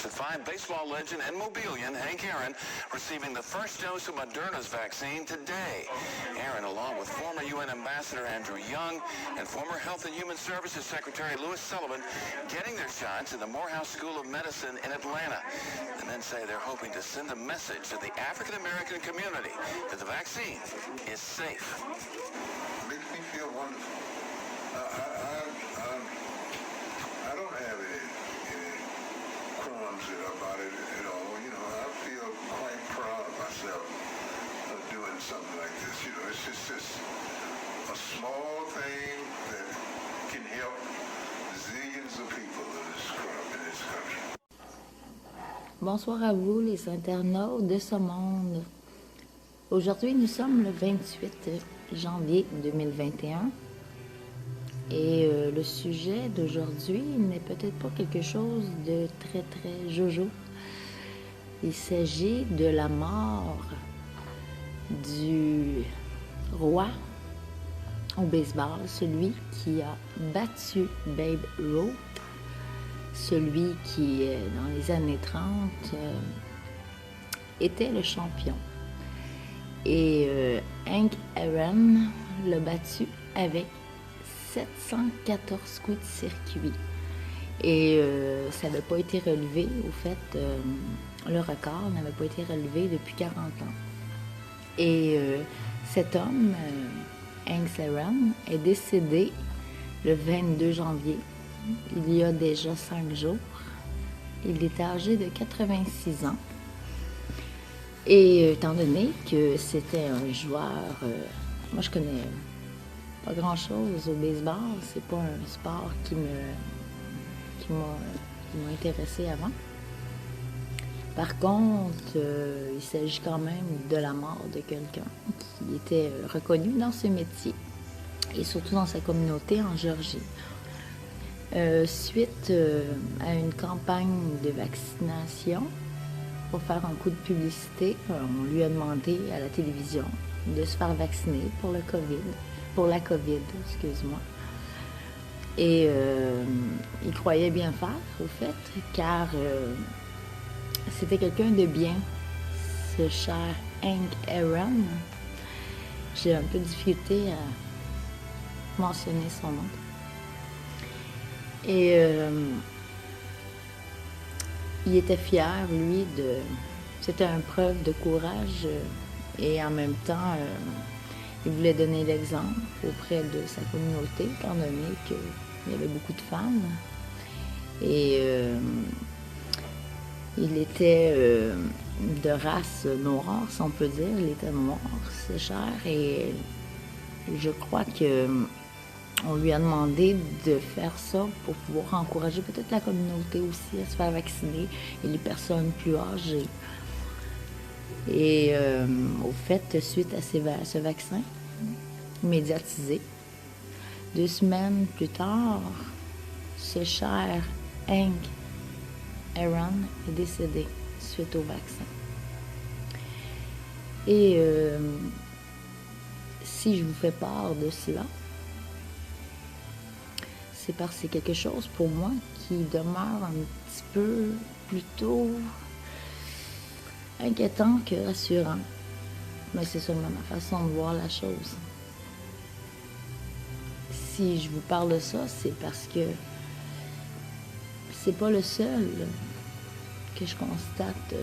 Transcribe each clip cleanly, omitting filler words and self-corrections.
Five baseball legend and Mobilian Hank Aaron receiving the first dose of Moderna's vaccine today. Aaron, along with former UN Ambassador Andrew Young and former Health and Human Services Secretary Louis Sullivan, getting their shots in the Morehouse School of Medicine in Atlanta. The men say they're hoping to send a message to the African American community that the vaccine is safe. Makes me feel wonderful. I don't have any qualms about it at all. You know, I feel quite proud of myself of doing something like this. You know, it's just a small thing that can help zillions of people in this country. Bonsoir à vous, les internautes de ce monde. Aujourd'hui, nous sommes le 28 janvier 2021 et le sujet d'aujourd'hui n'est peut-être pas quelque chose de très jojo. Il s'agit de la mort du roi au baseball, celui qui a battu Babe Ruth, celui qui, dans les années 30, était le champion. Et Hank Aaron l'a battu avec 714 coups de circuit. Et ça n'avait pas été relevé, au fait, le record n'avait pas été relevé depuis 40 ans. Et cet homme, Hank Aaron, est décédé le 22 janvier, il y a déjà 5 jours. Il était âgé de 86 ans. Et étant donné que c'était un joueur, moi je connais pas grand-chose au baseball, c'est pas un sport qui m'a intéressé avant. Par contre, il s'agit quand même de la mort de quelqu'un qui était reconnu dans ce métier et surtout dans sa communauté en Géorgie. Suite à une campagne de vaccination, pour faire un coup de publicité, on lui a demandé à la télévision de se faire vacciner pour la COVID, excuse-moi. Et il croyait bien faire, au fait, car c'était quelqu'un de bien, ce cher Hank Aaron. J'ai un peu de difficulté à mentionner son nom. Et il était fier, lui, c'était une preuve de courage et en même temps, il voulait donner l'exemple auprès de sa communauté, étant donné qu'il y avait beaucoup de femmes. Et il était de race noire, si on peut dire. Il était noir, c'est cher. Et je crois que on lui a demandé de faire ça pour pouvoir encourager peut-être la communauté aussi à se faire vacciner et les personnes plus âgées. Et au fait, suite à ce vaccin médiatisé, 2 semaines plus tard, ce cher Hank Aaron est décédé suite au vaccin. Et si je vous fais part de cela, c'est parce que c'est quelque chose pour moi qui demeure un petit peu plutôt inquiétant que rassurant. Mais c'est seulement ma façon de voir la chose. Si je vous parle de ça, c'est parce que c'est pas le seul que je constate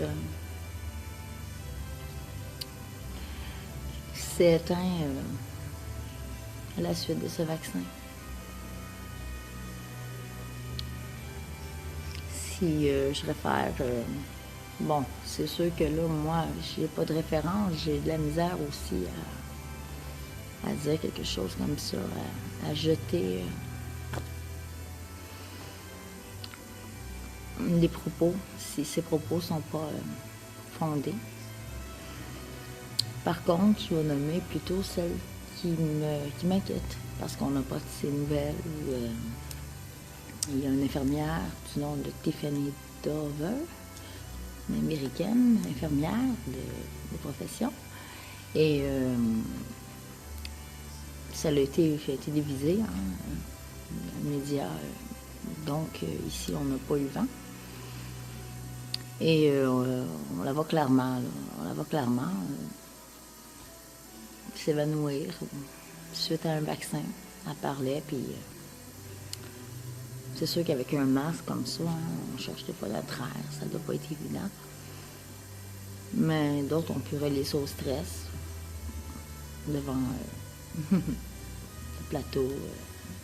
qui s'est éteint à la suite de ce vaccin. Si je réfère, bon, c'est sûr que là, moi, j'ai pas de référence, j'ai de la misère aussi à dire quelque chose comme ça, à jeter des propos, si ces propos sont pas fondés. Par contre, je vais nommer plutôt celle qui m'inquiète, parce qu'on n'a pas de ces nouvelles. Il y a une infirmière du nom de Tiffany Dover, une américaine, infirmière de profession. Et ça a été télévisé, les médias. Donc, ici, on n'a pas eu vent. Et on la voit clairement, là. On la voit clairement s'évanouir suite à un vaccin. Elle parlait, puis c'est sûr qu'avec un masque comme ça, hein, on cherche des fois notre air, ça doit pas être évident. Mais d'autres ont pu relier ça au stress devant le plateau,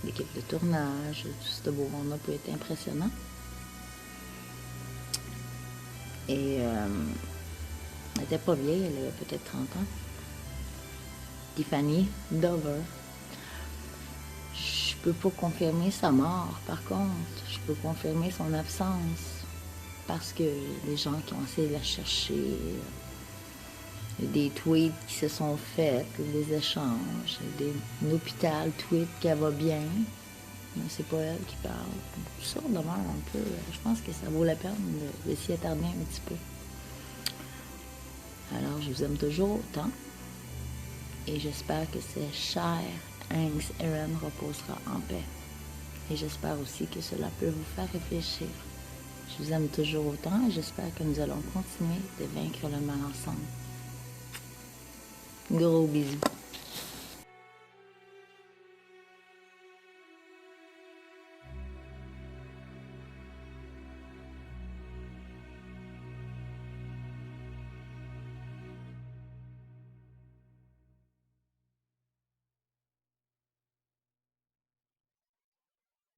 l'équipe de tournage, tout ce beau monde-là peut être impressionnant. Et elle n'était pas vieille, elle avait peut-être 30 ans. Tiffany Dover. Je peux pas confirmer sa mort, par contre. Je peux confirmer son absence. Parce que les gens qui ont essayé de la chercher, des tweets qui se sont faits, des échanges, un hôpital tweet qu'elle va bien. Mais c'est pas elle qui parle. Tout ça demeure un peu. Je pense que ça vaut la peine de s'y attarder un petit peu. Alors, je vous aime toujours autant. Et j'espère que ce cher Hank Aaron reposera en paix. Et j'espère aussi que cela peut vous faire réfléchir. Je vous aime toujours autant et j'espère que nous allons continuer de vaincre le mal ensemble. Gros bisous.